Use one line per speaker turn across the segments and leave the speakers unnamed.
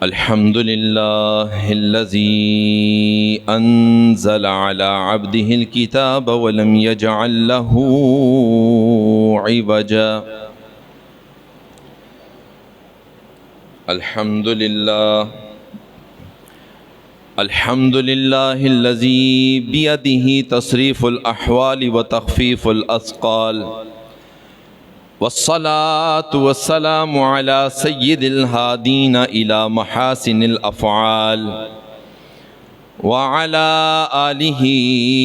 الحمد لله الذي أنزل على عبده الكتاب ولم يجعل له عوجا. الحمد لله الذي بيده تصريف الأحوال وتخفيف الأثقال، والصلاة والسلام على سيد الهادين إلى محاسن الأفعال وعلى آله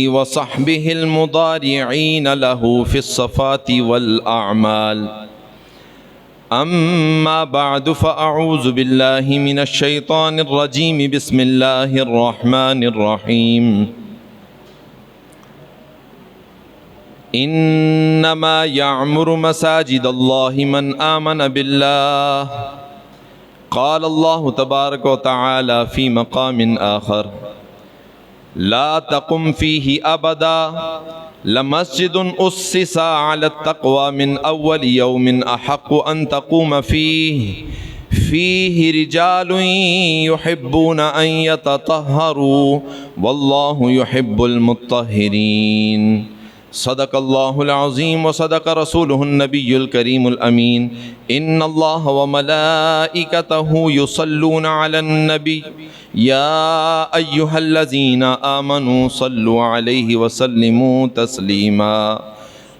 وصحبه المضارعين له في الصفات والأعمال. أما بعد فأعوذ بالله من الشيطان الرجيم. بسم الله الرحمن الرحيم. انما يعمر مساجد الله من آمن بالله. قال الله تبارك وتعالى في مقام آخر: لا تقم فيه أبدا لمسجد أسس على التقوى من أول يوم أحق أن تقوم فيه رجال يحبون أن يتطهروا والله يحب المطهرين. صدق الله العظيم وصدق رسوله النبي الكريم الأمين. إن الله وملائكته يصلون على النبي يا أيها الذين آمنوا صلوا عليه وسلموا تسليما.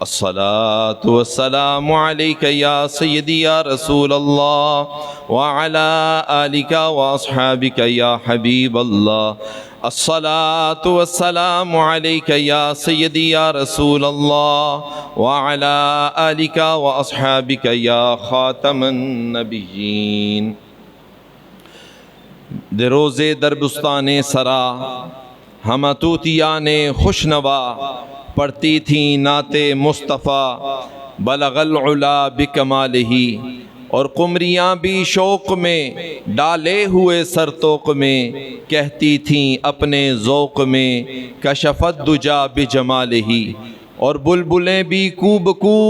الصلاة والسلام عليك يا سيدي يا رسول الله وعلى آلك وأصحابك يا حبيب الله. الصلاة والسلام عليك يا سيدي يا رسول الله وعلى آلك وأصحابك يا خاتم النبيين. دروز دربستان سرا ہم توتیان خوشنوا پڑھتی تھیں نعت مصطفیٰ بلغ العلا بکمالہ، اور قمریاں بھی شوق میں ڈالے ہوئے سرتوق میں کہتی تھیں اپنے ذوق میں کشفت دجا بجمالہ، اور بلبلیں بھی کو بکو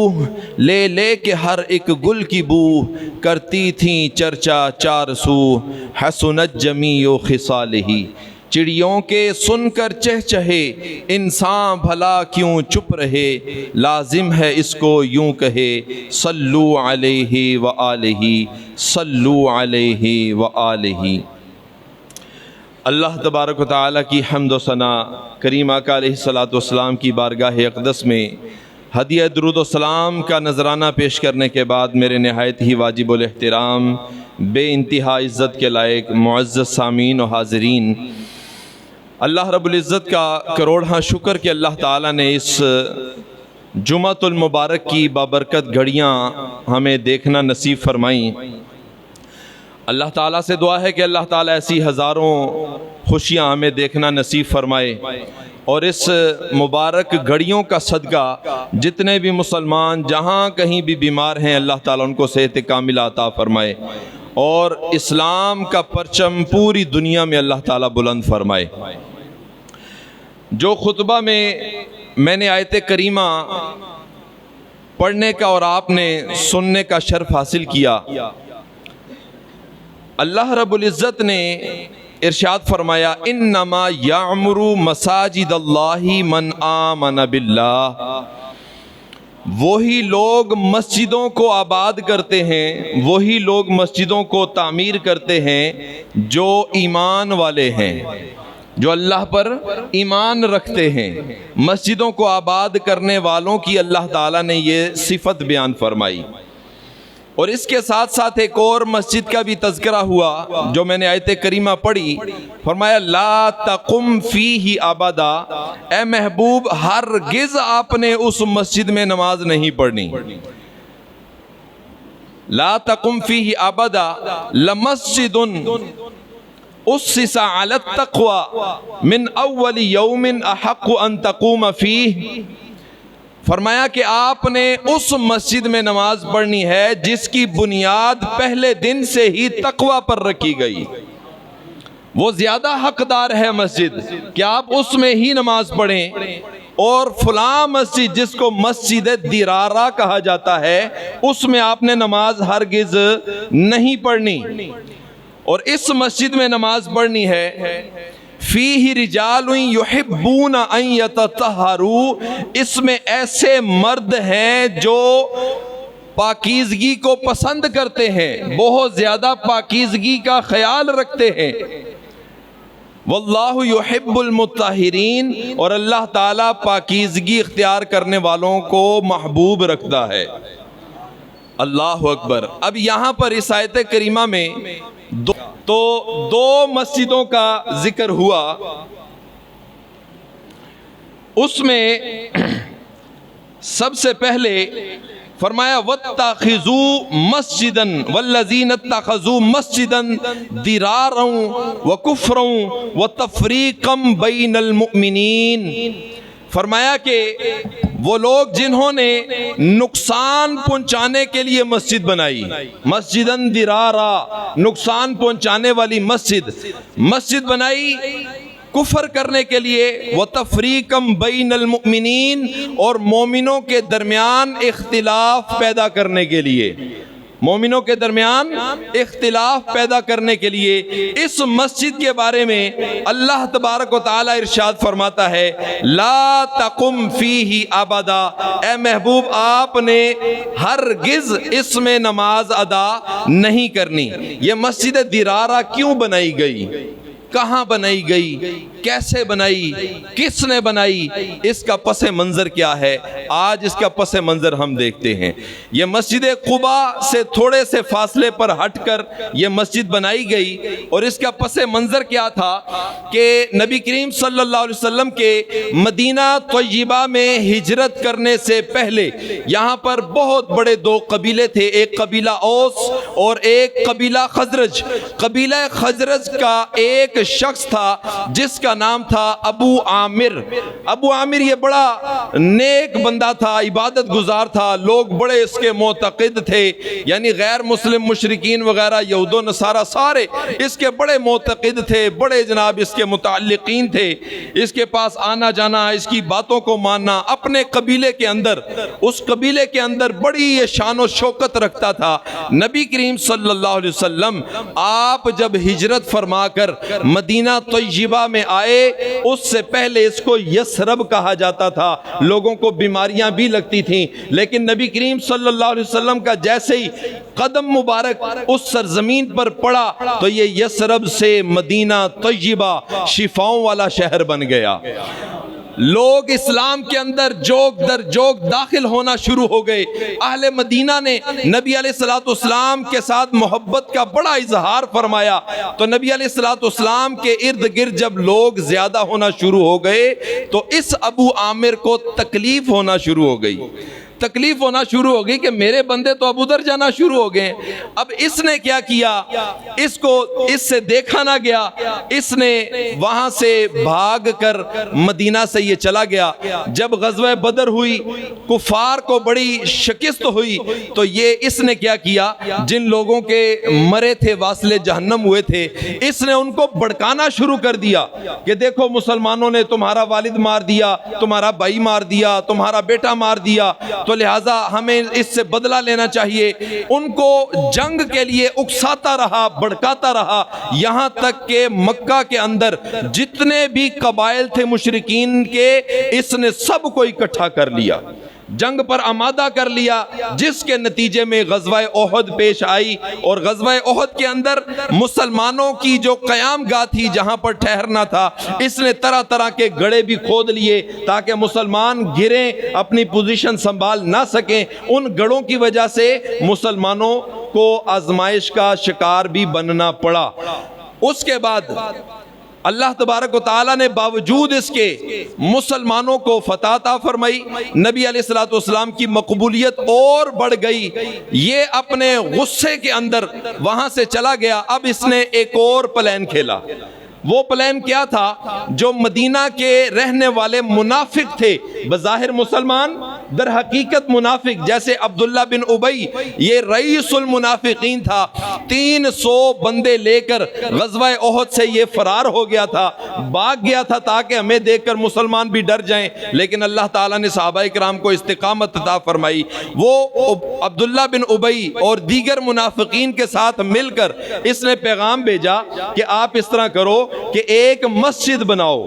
لے لے کے ہر ایک گل کی بو کرتی تھیں چرچا چار سو حسنت جمیع خصالہ. چڑیوں کے سن کر چہچہے انسان بھلا کیوں چپ رہے، لازم ہے اس کو یوں کہے صلو علیہ وآلہ صلو علیہ وآلہ. اللہ تبارک و تعالیٰ کی حمد و ثنا، کریم آقا علیہ الصلوۃ والسلام کی بارگاہ اقدس میں ہدیہ درود و سلام کا نذرانہ پیش کرنے کے بعد میرے نہایت ہی واجب الاحترام بے انتہا عزت کے لائق معزز سامعین و حاضرین، اللہ رب العزت کا کروڑہاں شکر کہ اللہ تعالیٰ نے اس جمعۃ المبارک کی بابرکت گھڑیاں ہمیں دیکھنا نصیب فرمائیں. اللہ تعالیٰ سے دعا ہے کہ اللہ تعالیٰ ایسی ہزاروں خوشیاں ہمیں دیکھنا نصیب فرمائے، اور اس مبارک گھڑیوں کا صدقہ جتنے بھی مسلمان جہاں کہیں بھی بیمار ہیں اللہ تعالیٰ ان کو صحت کاملہ عطا فرمائے، اور اسلام کا پرچم پوری دنیا میں اللہ تعالیٰ بلند فرمائے. جو خطبہ میں نے آیت کریمہ پڑھنے کا اور آپ نے سننے کا شرف حاصل کیا، اللہ رب العزت نے ارشاد فرمایا انما یعمر مساجد اللہ من آمن باللہ. وہی لوگ مسجدوں کو آباد کرتے ہیں، وہی لوگ مسجدوں کو تعمیر کرتے ہیں جو ایمان والے ہیں، جو اللہ پر ایمان رکھتے ہیں. مسجدوں کو آباد کرنے والوں کی اللہ تعالیٰ نے یہ صفت بیان فرمائی، اور اس کے ساتھ ساتھ ایک اور مسجد کا بھی تذکرہ ہوا جو میں نے آیت کریمہ پڑھی. فرمایا لا تقم فیہ ابدا، اے محبوب ہرگز آپ نے اس مسجد میں نماز نہیں پڑھنی. لا تقم فیہ ابدا لمسجد اسس علی التقوی من اول یوم احق ان تقوم فیہ. فرمایا کہ آپ نے اس مسجد میں نماز پڑھنی ہے جس کی بنیاد پہلے دن سے ہی تقوی پر رکھی گئی. وہ زیادہ حقدار ہے مسجد کہ آپ اس میں ہی نماز پڑھیں، اور فلاں مسجد جس کو مسجد درارہ کہا جاتا ہے اس میں آپ نے نماز ہرگز نہیں پڑھنی. اور اس مسجد میں نماز پڑھنی ہے، فیہ رجال یحبون ان یتطہروا، اس میں ایسے مرد ہیں جو پاکیزگی کو پسند کرتے ہیں، بہت زیادہ پاکیزگی کا خیال رکھتے ہیں، واللہ یحب المطہرین، اور اللہ تعالیٰ پاکیزگی اختیار کرنے والوں کو محبوب رکھتا ہے۔ اللہ اکبر۔ اب یہاں پر اس آیت کریمہ میں دو مسجدوں کا ذکر ہوا، اس میں سب سے پہلے فرمایا وَاتَّخِذُوا مَسْجِدًا وَالَّذِينَ اتَّخَذُوا مَسْجِدًا ضِرَارًا وَكُفْرًا وَتَفْرِيقًا بَيْنَ الْمُؤْمِنِينَ، فرمایا کہ وہ لوگ جنہوں نے نقصان پہنچانے کے لیے مسجد بنائی، مسجداً ضرارا، نقصان پہنچانے والی مسجد بنائی کفر کرنے کے لیے، وَتَفْرِيقًا بَيْنَ الْمُؤْمِنِينَ، اور مومنوں کے درمیان اختلاف پیدا کرنے کے لیے، مومنوں کے درمیان اختلاف پیدا کرنے کے لیے۔ اس مسجد کے بارے میں اللہ تبارک و تعالی ارشاد فرماتا ہے لا تقم فیہ ابدا، اے محبوب آپ نے ہرگز اس میں نماز ادا نہیں کرنی۔ یہ مسجد ضرارہ کیوں بنائی گئی، کہاں بنائی گئی، کیسے بنائی، کس نے بنائی، اس کا پس منظر کیا ہے، آج اس کا پس منظر ہم دیکھتے ہیں۔ یہ مسجد قباء سے تھوڑے سے فاصلے پر ہٹ کر یہ مسجد بنائی گئی، اور اس کا پس منظر کیا تھا کہ نبی کریم صلی اللہ علیہ وسلم کے مدینہ طیبہ میں ہجرت کرنے سے پہلے یہاں پر بہت بڑے دو قبیلے تھے، ایک قبیلہ اوس اور ایک قبیلہ خزرج۔ قبیلہ خزرج کا ایک شخص تھا جس کا نام تھا ابو عامر۔ ابو عامر یہ بڑا نیک بندہ تھا، عبادت گزار تھا، لوگ بڑے اس کے معتقد تھے، یعنی غیر مسلم مشرکین وغیرہ یہود و نصارہ سارے اس کے بڑے معتقد تھے، بڑے جناب اس کے متعلقین تھے، اس کے پاس آنا جانا، اس کی باتوں کو ماننا، اپنے قبیلے کے اندر، اس قبیلے کے اندر بڑی یہ شان و شوکت رکھتا تھا۔ نبی کریم صلی اللہ علیہ وسلم آپ جب ہجرت فرما کر مدینہ طیبہ میں آئے، اس سے پہلے اس کو یثرب کہا جاتا تھا، لوگوں کو بیماریاں بھی لگتی تھیں، لیکن نبی کریم صلی اللہ علیہ وسلم کا جیسے ہی قدم مبارک اس سرزمین پر پڑا تو یہ یثرب سے مدینہ طیبہ شفاؤں والا شہر بن گیا۔ لوگ اسلام کے اندر جوک در جوک داخل ہونا شروع ہو گئے۔ اہل مدینہ نے نبی علیہ الصلوۃ والسلام کے ساتھ محبت کا بڑا اظہار فرمایا، تو نبی علیہ الصلوۃ والسلام کے ارد گرد جب لوگ زیادہ ہونا شروع ہو گئے تو اس ابو عامر کو تکلیف ہونا شروع ہو گئی، تکلیف ہونا شروع ہو گئی کہ میرے بندے تو اب ادھر جانا شروع ہو گئے۔ اب اس نے کیا کیا، اس کو اس سے دیکھا نہ گیا، اس نے وہاں سے بھاگ کر مدینہ سے یہ چلا گیا۔ جب غزوہ بدر ہوئی، کفار کو بڑی شکست ہوئی، تو یہ اس نے کیا کیا، جن لوگوں کے مرے تھے واصل جہنم ہوئے تھے، اس نے ان کو بھڑکانا شروع کر دیا کہ دیکھو مسلمانوں نے تمہارا والد مار دیا، تمہارا بھائی مار دیا، تمہارا بیٹا مار دیا، تو لہٰذا ہمیں اس سے بدلہ لینا چاہیے۔ ان کو جنگ کے لیے اکساتا رہا، بڑکاتا رہا، یہاں تک کہ مکہ کے اندر جتنے بھی قبائل تھے مشرکین کے، اس نے سب کو اکٹھا کر لیا، جنگ پر آمادہ کر لیا، جس کے نتیجے میں غزوہ احد پیش آئی۔ اور غزوہ احد کے اندر مسلمانوں کی جو قیام گاہ تھی جہاں پر ٹھہرنا تھا، اس نے طرح طرح کے گڑھے بھی کھود لیے تاکہ مسلمان گریں، اپنی پوزیشن سنبھال نہ سکیں۔ ان گڑھوں کی وجہ سے مسلمانوں کو آزمائش کا شکار بھی بننا پڑا۔ اس کے بعد اللہ تبارک و تعالیٰ نے باوجود اس کے مسلمانوں کو فتح عطا فرمائی، نبی علیہ الصلوۃ والسلام کی مقبولیت اور بڑھ گئی۔ یہ اپنے غصے کے اندر وہاں سے چلا گیا۔ اب اس نے ایک اور پلان کھیلا۔ وہ پلان کیا تھا، جو مدینہ کے رہنے والے منافق تھے، بظاہر مسلمان در حقیقت منافق جیسے عبداللہ بن ابی یہ رئیس المنافقین تھا، 300 بندے لے کر غزوہ احد سے یہ فرار ہو گیا تھا، بھاگ گیا تھا تاکہ ہمیں دیکھ کر مسلمان بھی ڈر جائیں، لیکن اللہ تعالیٰ نے صحابہ کرام کو استقامت عطا فرمائی۔ وہ عبداللہ بن ابی اور دیگر منافقین کے ساتھ مل کر اس نے پیغام بھیجا کہ آپ اس طرح کرو کہ ایک مسجد بناؤ،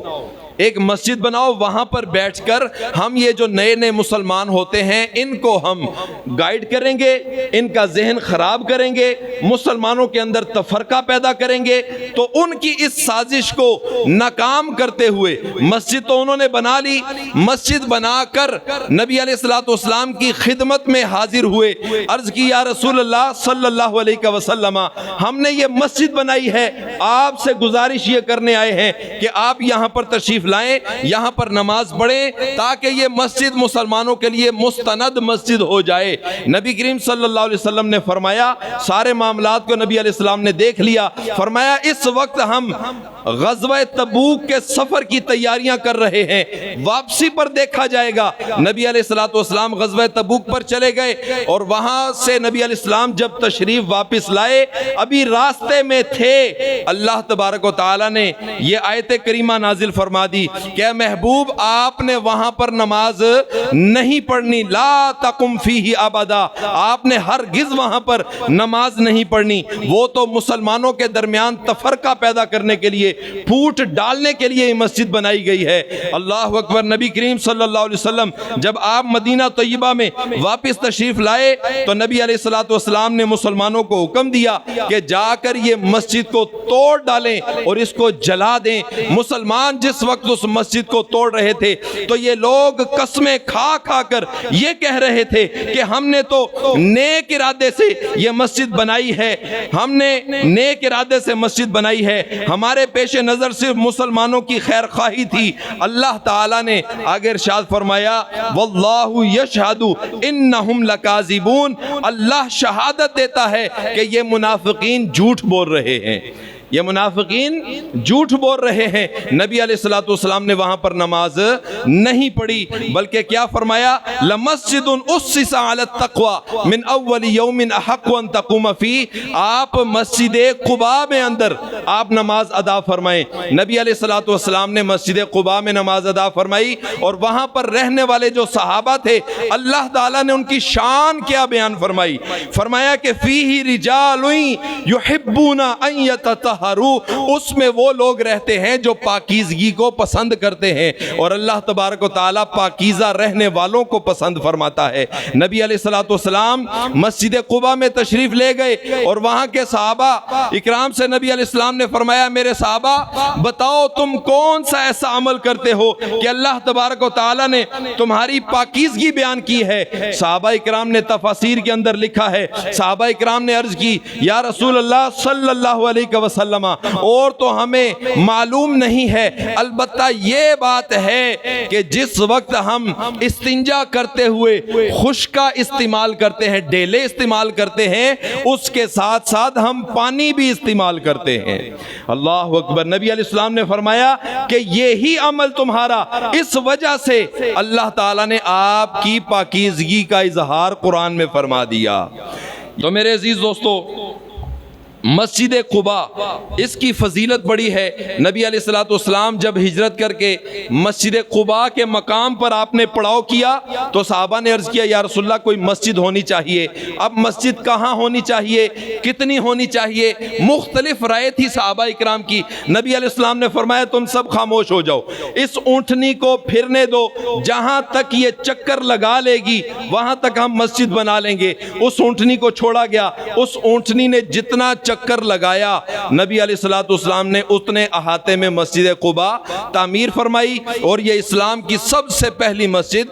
ایک مسجد بناؤ، وہاں پر بیٹھ کر ہم یہ جو نئے نئے مسلمان ہوتے ہیں ان کو ہم گائیڈ کریں گے، ان کا ذہن خراب کریں گے، مسلمانوں کے اندر تفرقہ پیدا کریں گے۔ تو ان کی اس سازش کو ناکام کرتے ہوئے مسجد تو انہوں نے بنا لی، مسجد بنا کر نبی علیہ الصلوۃ والسلام کی خدمت میں حاضر ہوئے، عرض کی یا رسول اللہ صلی اللہ علیہ وسلم ہم نے یہ مسجد بنائی ہے، آپ سے گزارش یہ کرنے آئے ہیں کہ آپ یہاں پر تشریف لائیں، یہاں پر نماز پڑھیں تاکہ یہ مسجد مسلمانوں کے لیے مستند مسجد ہو جائے۔ نبی کریم صلی اللہ علیہ وسلم نے فرمایا، سارے معاملات کو نبی علیہ السلام نے دیکھ لیا، فرمایا اس وقت ہم غزوہ تبوک کے سفر کی تیاریاں کر رہے ہیں، واپسی پر دیکھا جائے گا۔ نبی علیہ السلام غزوہ تبوک پر چلے گئے اور وہاں سے نبی علیہ السلام جب تشریف واپس لائے، ابھی راستے میں تھے، اللہ تبارک و تعالی نے یہ آیت کریمہ نازل فرما دی کہ اے محبوب آپ نے وہاں پر نماز نہیں پڑھنی، لا تقم فیہ ابدا، آپ نے ہرگز وہاں پر نماز نہیں پڑھنی۔ وہ تو مسلمانوں کے درمیان تفرقہ پیدا کرنے کے لیے، پھوٹ ڈالنے کے لیے یہ مسجد بنائی گئی ہے۔ اللہ اکبر۔ نبی کریم صلی اللہ علیہ وسلم جب آپ مدینہ طیبہ میں واپس تشریف لائے تو نبی علیہ السلام نے مسلمانوں کو حکم دیا کہ جا کر یہ مسجد کو توڑ ڈالیں اور اس کو جلا دیں۔ مسلمان جس وقت اس مسجد کو توڑ رہے تھے تو یہ لوگ قسمیں کھا کھا کر یہ کہہ رہے تھے کہ ہم نے تو نیک ارادے سے یہ مسجد بنائی ہے، ہم نے نیک ارادے سے مسجد بنائی ہے، ہمارے پیش نظر صرف مسلمانوں کی خیر خواہی تھی۔ اللہ تعالیٰ نے آگے ارشاد فرمایا واللہ یشہد انہم لکاذبون، اللہ شہادت دیتا ہے کہ یہ منافقین جھوٹ بول رہے ہیں، یہ منافقین جھوٹ بول رہے ہیں۔ نبی علیہ السلام نے وہاں پر نماز نہیں پڑھی، بلکہ کیا فرمایا لمسجد اسس علی التقوی من اول یوم احق ان تقوم فیہ، آپ مسجد قباء میں اندر آپ نماز ادا فرمائیں۔ نبی علیہ السلام نے مسجد قباء میں نماز ادا فرمائی اور وہاں پر رہنے والے جو صحابہ تھے اللہ تعالیٰ نے ان کی شان کیا بیان فرمائی، فرمایا کہ فیہ رجال یحبون ان یتطہروا، اس میں وہ لوگ رہتے ہیں جو پاکیزگی کو پسند کرتے ہیں اور اللہ تبارک و تعالیٰ پاکیزہ رہنے والوں کو پسند فرماتا ہے۔ نبی علیہ السلام مسجد قباء میں تشریف لے گئے اور وہاں کے صحابہ اکرام سے نبی علیہ السلام نے فرمایا میرے صحابہ بتاؤ تم کون سا ایسا عمل کرتے ہو کہ اللہ تبارک و تعالیٰ نے تمہاری پاکیزگی بیان کی ہے۔ صحابہ اکرام نے تفاسیر کے اندر لکھا ہے، صحابہ اکرام نے عرض کی یا رسول اللہ صلی اللہ علیہ وسلم اور تو ہمیں معلوم نہیں ہے، البتہ یہ بات ہے کہ جس وقت ہم استنجا کرتے ہوئے خشکا استعمال کرتے ہیں، ڈیلے استعمال کرتے ہیں، اس کے ساتھ ساتھ ہم پانی بھی استعمال کرتے ہیں۔ اللہ اکبر۔ نبی علیہ السلام نے فرمایا کہ یہی عمل تمہارا، اس وجہ سے اللہ تعالیٰ نے آپ کی پاکیزگی کا اظہار قرآن میں فرما دیا۔ تو میرے عزیز دوستو، مسجد قباء اس کی فضیلت بڑی ہے۔ نبی علیہ السلام جب ہجرت کر کے مسجد قباء کے مقام پر آپ نے پڑاؤ کیا تو صحابہ نے عرض کیا یا رسول اللہ کوئی مسجد ہونی چاہیے۔ اب مسجد کہاں ہونی چاہیے، کتنی ہونی چاہیے، مختلف رائے تھی صحابہ اکرام کی۔ نبی علیہ السلام نے فرمایا تم سب خاموش ہو جاؤ، اس اونٹنی کو پھرنے دو، جہاں تک یہ چکر لگا لے گی وہاں تک ہم مسجد بنا لیں گے۔ اس اونٹنی کو چھوڑا گیا، اس اونٹنی نے جتنا چکر لگایا نبی علیہ السلام نے اتنے احاطے میں مسجد قباء تعمیر فرمائی اور یہ اسلام کی سب سے پہلی مسجد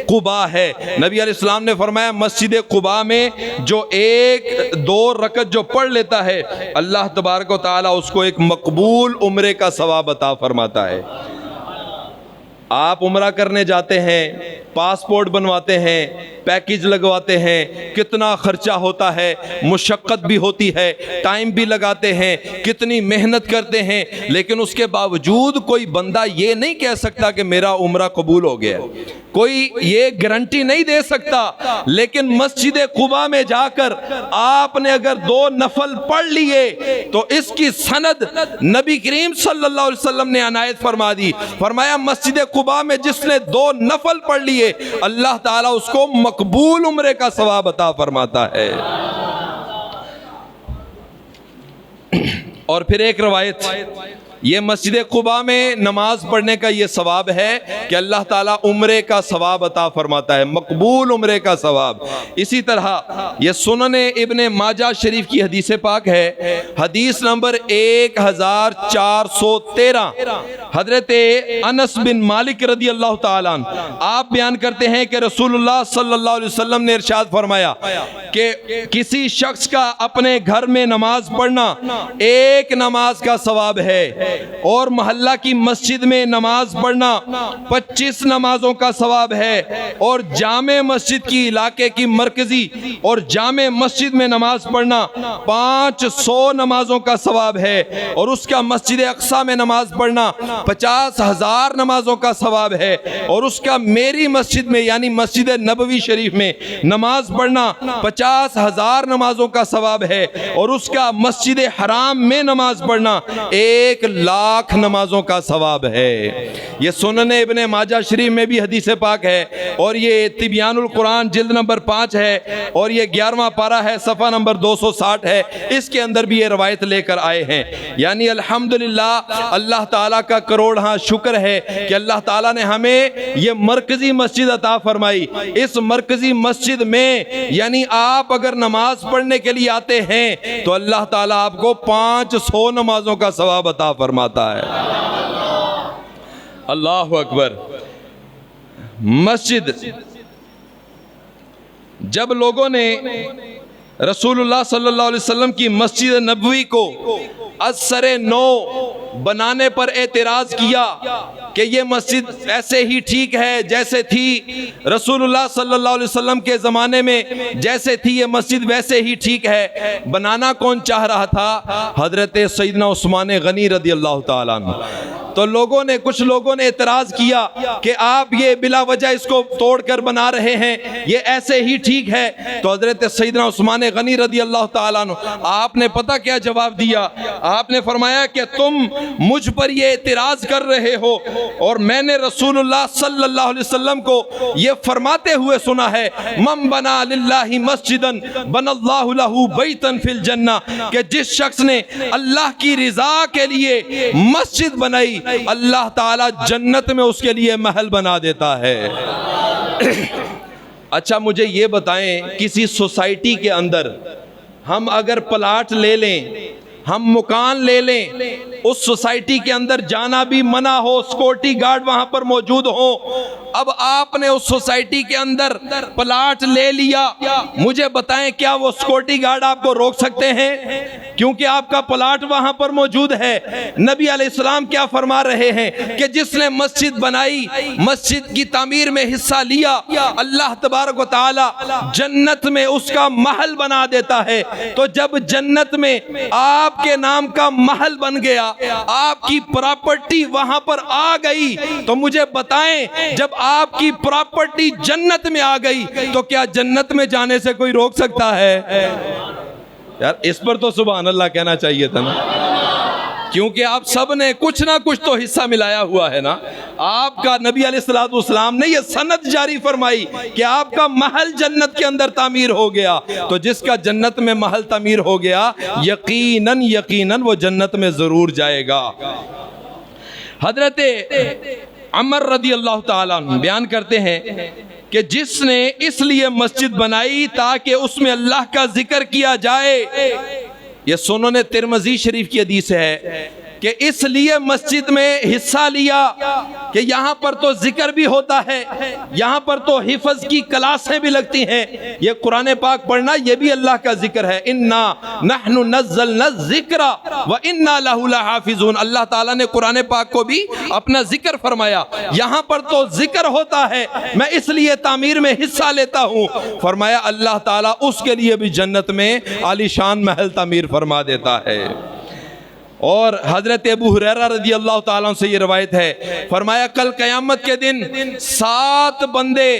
قباء ہے۔ نبی علیہ السلام نے فرمایا مسجد قباء میں جو ایک دو رکعت جو پڑھ لیتا ہے اللہ تبارک و تعالیٰ اس کو ایک مقبول عمرے کا ثواب عطا فرماتا ہے۔ آپ عمرہ کرنے جاتے ہیں، پاسپورٹ بنواتے ہیں، پیکج لگواتے ہیں، کتنا خرچہ ہوتا ہے، مشقت بھی ہوتی ہے، ٹائم بھی لگاتے ہیں، کتنی محنت کرتے ہیں، لیکن اس کے باوجود کوئی بندہ یہ نہیں کہہ سکتا کہ میرا عمرہ قبول ہو گیا، کوئی یہ گارنٹی نہیں دے سکتا۔ لیکن مسجد قباء میں جا کر آپ نے اگر 2 نفل پڑھ لیے تو اس کی سند نبی کریم صلی اللہ علیہ وسلم نے عنایت فرما دی، فرمایا مسجد قباء میں جس نے 2 نفل پڑھ لیے اللہ تعالیٰ اس کو مقبول عمرے کا ثواب عطا فرماتا ہے۔ اور پھر ایک روایت، یہ مسجد قباء میں نماز پڑھنے کا یہ ثواب ہے کہ اللہ تعالیٰ عمرے کا ثواب عطا فرماتا ہے، مقبول عمرے کا ثواب۔ اسی طرح یہ سنن ابن ماجہ شریف کی حدیث پاک ہے، حدیث نمبر 1413، حضرت انس بن مالک رضی اللہ تعالیٰ عنہ آپ بیان کرتے ہیں کہ رسول اللہ صلی اللہ علیہ وسلم نے ارشاد فرمایا کہ کسی شخص کا اپنے گھر میں نماز پڑھنا ایک نماز کا ثواب ہے، اور محلہ کی مسجد میں نماز پڑھنا 25 نمازوں کا ثواب ہے، اور جامع مسجد کی علاقے کی مرکزی اور جامع مسجد میں نماز پڑھنا 500 نمازوں کا ثواب ہے، اور اس کا مسجد اقصی میں نماز پڑھنا 50,000 نمازوں کا ثواب ہے، اور اس کا میری مسجد میں یعنی مسجد نبوی شریف میں نماز پڑھنا 50,000 نمازوں کا ثواب ہے، اور اس کا مسجد حرام میں نماز پڑھنا 1,00,000 نمازوں کا ثواب ہے۔ یہ سنن ابن ماجہ شریف میں بھی حدیث پاک ہے، اور یہ تبیان القرآن جلد نمبر 5 ہے، اور یہ 11واں پارہ ہے، صفحہ نمبر 260 ہے، اس کے اندر بھی یہ روایت لے کر آئے ہیں۔ یعنی الحمدللہ اللہ تعالیٰ کا کروڑ شکر ہے کہ اللہ تعالیٰ نے ہمیں یہ مرکزی مسجد عطا فرمائی۔ اس مرکزی مسجد میں یعنی آپ اگر نماز پڑھنے کے لیے آتے ہیں تو اللہ تعالیٰ آپ کو 500 نمازوں کا ثواب عطا فرماتا ہے۔ اللہ اکبر۔ مسجد، جب لوگوں نے رسول اللہ صلی اللہ علیہ وسلم کی مسجد نبوی کو اثر نو بنانے پر اعتراض کیا کہ یہ مسجد ایسے ہی ٹھیک ہے جیسے تھی رسول اللہ صلی اللہ علیہ وسلم کے زمانے میں، جیسے تھی یہ مسجد ویسے ہی ٹھیک ہے، بنانا کون چاہ رہا تھا؟ حضرت سیدنا عثمان غنی رضی اللہ تعالیٰ عنہ۔ تو کچھ لوگوں نے اعتراض کیا کہ آپ یہ بلا وجہ اس کو توڑ کر بنا رہے ہیں، یہ ایسے ہی ٹھیک ہے۔ تو حضرت سیدنا عثمان غنی رضی اللہ تعالیٰ عنہ آپ نے پتہ کیا جواب دیا؟ آپ نے فرمایا کہ تم مجھ پر یہ اعتراض کر رہے ہو، اور میں نے رسول اللہ صلی اللہ علیہ وسلم کو یہ فرماتے ہوئے سنا ہے، من بنا للہ مسجدا بنا اللہ لہ بیتا فی الجنہ، کہ جس شخص نے اللہ کی رضا کے لیے مسجد بنائی اللہ تعالیٰ جنت میں اس کے لیے محل بنا دیتا ہے۔ اچھا مجھے یہ بتائیں، کسی سوسائٹی کے اندر ہم اگر پلاٹ لے لیں، ہم مکان لے لیں، اس سوسائٹی کے اندر جانا بھی منع ہو، سیکورٹی گارڈ وہاں پر موجود ہو، اب آپ نے اس سوسائٹی کے اندر پلاٹ لے لیا، مجھے بتائیں کیا وہ سیکورٹی گارڈ آپ کو روک سکتے ہیں؟ کیونکہ آپ کا پلاٹ وہاں پر موجود ہے۔ نبی علیہ السلام کیا فرما رہے ہیں کہ جس نے مسجد بنائی، مسجد کی تعمیر میں حصہ لیا، اللہ تبارک و تعالی جنت میں اس کا محل بنا دیتا ہے۔ تو جب جنت میں آپ کے نام کا محل بن گیا، آپ کی پراپرٹی وہاں پر آ گئی، تو مجھے بتائیں جب آپ کی پراپرٹی جنت میں آ گئی تو کیا جنت میں جانے سے کوئی روک سکتا ہے؟ یار اس پر تو سبحان اللہ کہنا چاہیے تھا نا، کیونکہ آپ سب نے کچھ نہ کچھ تو حصہ ملایا ہوا ہے نا۔ آپ کا نبی علیہ السلام نے یہ سند جاری فرمائی کہ آپ کا محل جنت کے اندر تعمیر ہو گیا، تو جس کا جنت میں محل تعمیر ہو گیا یقیناً وہ جنت میں ضرور جائے گا۔ حضرت عمر رضی اللہ تعالیٰ عنہ بیان کرتے ہیں کہ جس نے اس لیے مسجد بنائی تاکہ اس میں اللہ کا ذکر کیا جائے، یہ سنن ترمذی شریف کی حدیث ہے، کہ اس لیے مسجد میں حصہ لیا کہ یہاں پر تو ذکر بھی ہوتا ہے، یہاں پر تو حفظ کی کلاسیں بھی لگتی ہیں، یہ قرآن پاک پڑھنا یہ بھی اللہ کا ذکر ہے۔ اِنَّا نَحْنُ نَزَّلْنَا الذِّكْرَ وَإِنَّا لَهُ لَحَافِظُونَ، اللہ تعالیٰ نے قرآن پاک کو بھی اپنا ذکر فرمایا، یہاں پر تو ذکر ہوتا ہے، میں اس لیے تعمیر میں حصہ لیتا ہوں۔ فرمایا اللہ تعالیٰ اس کے لیے بھی جنت میں عالی شان محل تعمیر فرما دیتا ہے۔ اور حضرت ابو ہریرہ رضی اللہ تعالیٰ عنہ سے یہ روایت ہے، فرمایا کل قیامت کے دن 7 بندے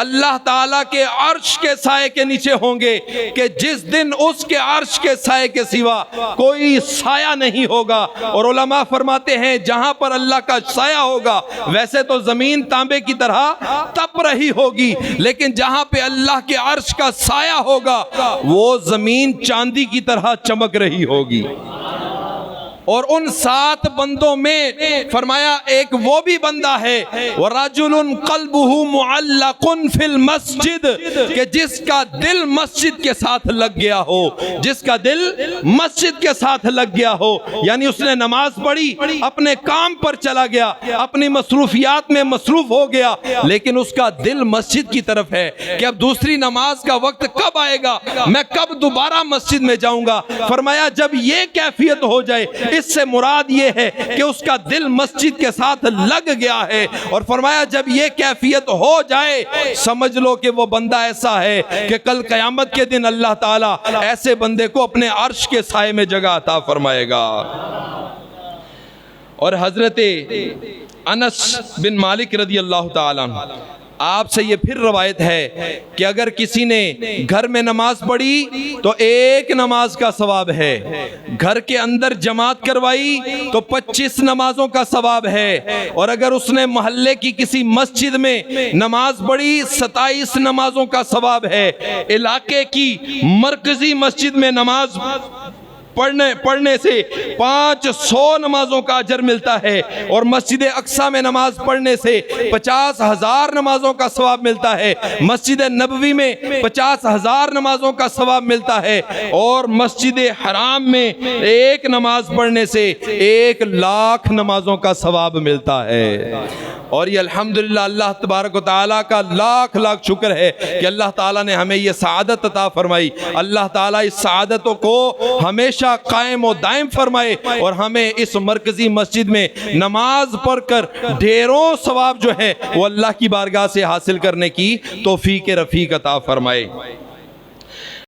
اللہ تعالیٰ کے عرش کے سائے کے نیچے ہوں گے کہ جس دن اس کے عرش کے سائے کے سوا کوئی سایہ نہیں ہوگا۔ اور علماء فرماتے ہیں جہاں پر اللہ کا سایہ ہوگا ویسے تو زمین تانبے کی طرح تپ رہی ہوگی، لیکن جہاں پہ اللہ کے عرش کا سایہ ہوگا وہ زمین چاندی کی طرح چمک رہی ہوگی۔ اور ان 7 بندوں میں فرمایا ایک وہ بھی بندہ ہے وَرَجُلٌ قَلْبُهُ مُعَلَّقٌ فِي الْمَسْجِدِ، کہ جس کا دل مسجد کے ساتھ لگ گیا ہو، جس کا دل مسجد کے ساتھ لگ گیا ہو، یعنی اس نے نماز پڑھی، اپنے کام پر چلا گیا، اپنی مصروفیات میں مصروف ہو گیا، لیکن اس کا دل مسجد کی طرف ہے کہ اب دوسری نماز کا وقت کب آئے گا، میں کب دوبارہ مسجد میں جاؤں گا۔ فرمایا جب یہ کیفیت ہو جائے، اس سے مراد یہ ہے کہ اس کا دل مسجد کے ساتھ لگ گیا ہے، اور فرمایا جب یہ کیفیت ہو جائے سمجھ لو کہ وہ بندہ ایسا ہے کہ کل قیامت کے دن اللہ تعالیٰ ایسے بندے کو اپنے عرش کے سائے میں جگہ عطا فرمائے گا۔ اور حضرت انس بن مالک رضی اللہ تعالیٰ عنہ آپ سے یہ پھر روایت ہے کہ اگر کسی نے گھر میں نماز پڑھی تو 1 نماز کا ثواب ہے، گھر کے اندر جماعت کروائی تو 25 نمازوں کا ثواب ہے، اور اگر اس نے محلے کی کسی مسجد میں نماز پڑھی 27 نمازوں کا ثواب ہے، علاقے کی مرکزی مسجد میں نماز پڑھنے سے 500 نمازوں کا اجر ملتا ہے، اور مسجد اقصی میں نماز پڑھنے سے 50,000 نمازوں کا ثواب ملتا ہے، مسجد نبوی میں 50,000 نمازوں کا ثواب ملتا ہے، اور مسجد حرام میں 1 نماز پڑھنے سے 1,00,000 نمازوں کا ثواب ملتا ہے۔ اور یہ الحمدللہ اللہ تبارک و تعالیٰ کا لاکھ لاکھ شکر ہے کہ اللہ تعالیٰ نے ہمیں یہ سعادت عطا فرمائی۔ اللہ تعالیٰ اس سعادتوں کو ہمیشہ قائم و دائم فرمائے، اور ہمیں اس مرکزی مسجد میں نماز پڑھ کر ڈھیروں ثواب جو ہے وہ اللہ کی بارگاہ سے حاصل کرنے کی توفیق رفیق عطا فرمائے۔